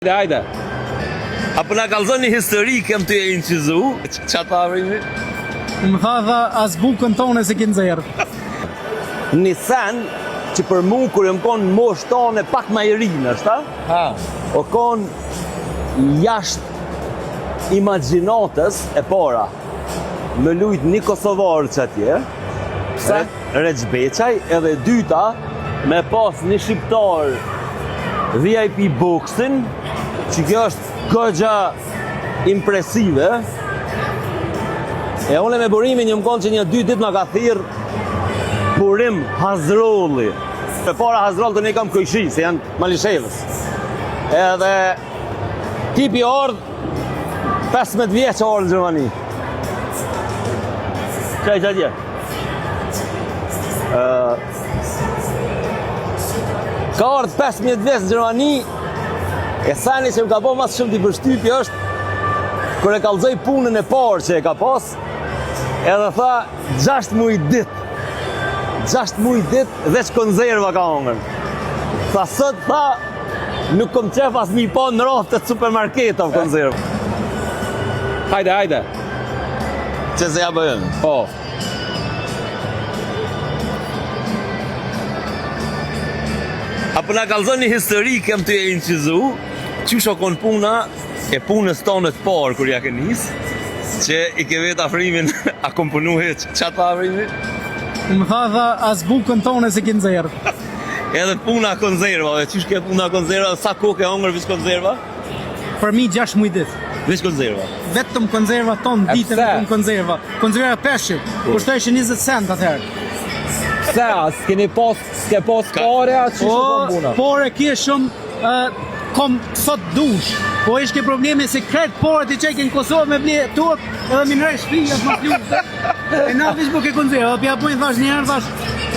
Hajde. Apo na kallzoni histori kem të e incizu? Qa ta vrimi? Më tha as bukën tone se kinë zerë. Një sen që për mu kër më konë mosh tone pak ma i rinë, është ta? O konë jashtë imaginatës e para. Më lujt një Kosovarë që atje, Reç Beçaj, edhe dyta me pas një shqiptar VIP boxin, që kjo është këgja impresive. E une me burimin një më konë që një 2 dit më ka thirë burim Hazrolli. E para Hazroll të ne kam këjshi, se janë Malishevës. Edhe tipi ardhë 15 vjeç ardhë në Gjermani. Qaj që atje? Ka ardhë 15 vjeç në Gjermani. E sani që më ka po mas shumë t'i përshtypje është kër e kallzoj punën e parë që e ka pas, edhe tha 6 muj dit. 6 muj dit dhe që konzerva ka hongër. Tha sot tha nuk kom qef as mi pa në raftë të supermarketov konzerva. Hajde. Që se ja bëjën? Po. Apo na kallzoni histori kem të e incizu? Që shokon puna e punës tonë të parë kur ja ke nis, që i ke vetë afrimin a komponuhe qa ta afrimi? Më tha as bukën tone se kinë zerë. Edhe puna konzervave, qysh ke puna konzerva, sa kohë ke hongër vish konzerva? Për mi 6 muj dit. Vish konzerva? Vetëm konzerva tonë, ditën vetëm konzerva. Konzerva peshqit, kushtojshë 20 cent atëherë. Se, s'ke pas pare, a që shukon puna? Por e kje shumë, kom sot dush. Po ishke probleme se kretë porët i qekin në Kosovë me ble tot, edhe minërej shpijat më flutë. E na vish po ke konzerva, pja pojnë thash njerë, thash,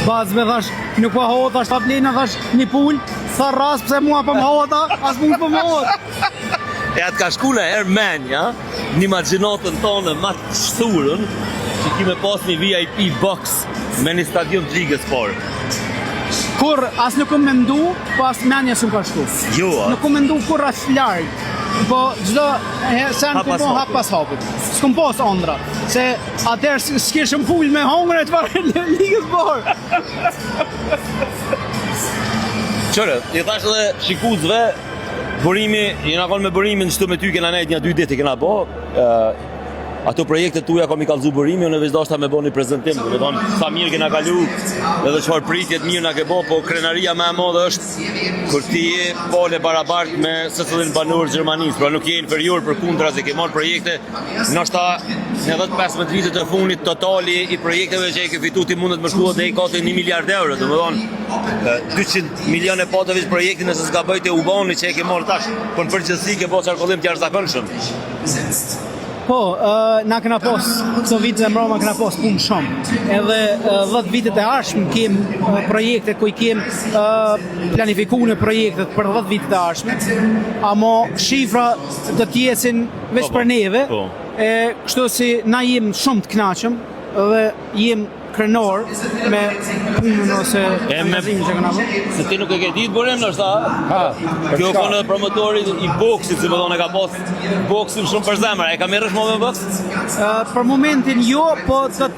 bazme thash, nuk pa hota, thash, ta plena thash, një pull, tha ras pëse mua për më hota, as mund për më hota. E atë ka shku në herë menja, një imaginatën tonë ma të shturën, që kime pas një VIP box me një stadion të ligës parë. Kur as nuk kom mendu, po as menja s'm ka shku. Jo, a? Nuk kom mendu kur as larg. Po çdo sen ku po hap pas hapit. S'kom pas ëndra, se atëherë s'kishëm pul me hongër të varë ligës parë. Qërë, i thash edhe shikuzve, burimi, jena konë me burimin qëtu me ty kena nejt një 2 dit i kena bo, ato projekte tuja kom i kallzu burimi, unë e vizdoshta me bo një prezentim, me thonë sa mirë kena kalu, edhe qëfar pritjet mirë na ke bo, po krenaria me modhe është kur ti je pole barabart me secilin banor Gjermanisë, pra nuk je inferior për kundra se ke marrë projekte, nështë në 15 vitet të fundit totali i projekteve që e ke fitu ti mundet më shkuat dhe i kate 1 miliard euro, dhe më thonë 200 milion e patëvish projekti nëse s'ka bëjt e ubani që e ke marrë tash, për në përgjithësi ke bo qarkollim të jashtëzakonshëm. Po, na kena pos, këto vite e mroma kena pos punë shumë. Edhe 10 vitet e arshëm kem projekte ku i kem planifiku në projektet për 10 vitet e arshme, amo shifra të tjesin veç për neve, kështu si na jem shumë të knaqëm dhe jem krenor me punën ose magazimin që këna bërë. Se ti nuk e ke ditë burim nështë ta? Kjo konë edhe promotori i boksit, si më thonë e ka pas boksin shumë për zemër, e ka mirë shmo me boks? Për momentin jo, po do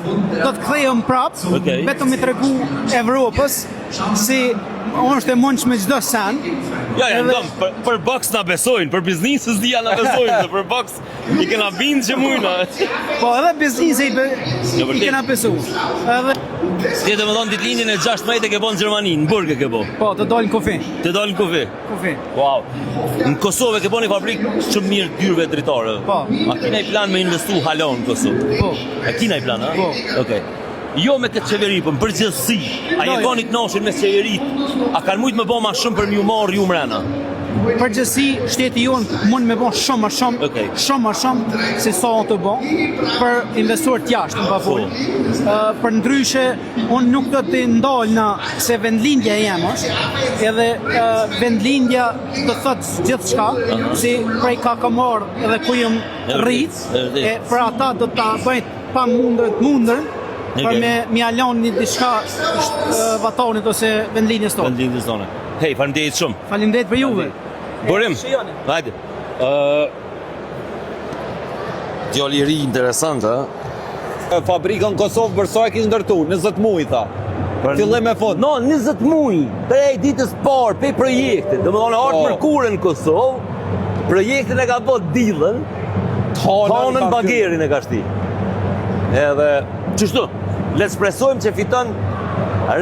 të kthejëm prapë, vetëm i tregu Evropës, si unë është e mundsh me çdo sen. Ja, për boks na besojnë, për biznisës dhja na besojnë, dhe për boks i kena bindë që mujna. Po edhe biznisë i kena besu. Ti të më thonë ditëlindjen e 16 e ke bo në Gjermani, në Burg e ke bo? Po, të dolin kufi. Të dolin kufi? Kufi. Wow. Në Kosovë ke bo një fabrik shumë mirë dyrve dritare. Po. A kina i plan me investu halon në Kosovë? Po. A kina i plan, a? Po. Okej. Jo me këtë qeveri, për në përgjithësi, a je koni të noshin me qeverit, a kanë mujtë me bo ma shumë për mju marrë ju mrena? Përgjithësi, shteti jonë mund me bo shumë ma shumë se sa të bo, për investuar t'jashtë në pafull. Për ndryshe, unë nuk do të ndalë se vendlindja jem është, edhe vendlindja të thotë gjithë shka, si prej ka kamar edhe ku jëm rritë, e për ata do të bëjt pa mundër, për me mjalon një diçka vataunit ose vendlinjës tonë. Vendlinjës tonë. Hej, faleminderit shumë. Faleminderit për juve. Burim. Shijoni. Hajde. Djali i ri interesant, ha? Fabrikën Kosovë Bërsoj kishë ndërtu, 20 muj, tha. Fillim e fund. No, 20 muj, prej ditës parë, prej projektit. Do më thonë, ardë Mërkurën në Kosovë, projektin e ka bët dilën, tonën bagerin e ka shti. Edhe, qështu, le të shpresojmë që fiton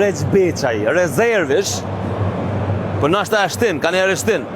Reç Beçaj, rezervish, për nashta e shtin, kanë e reshtin.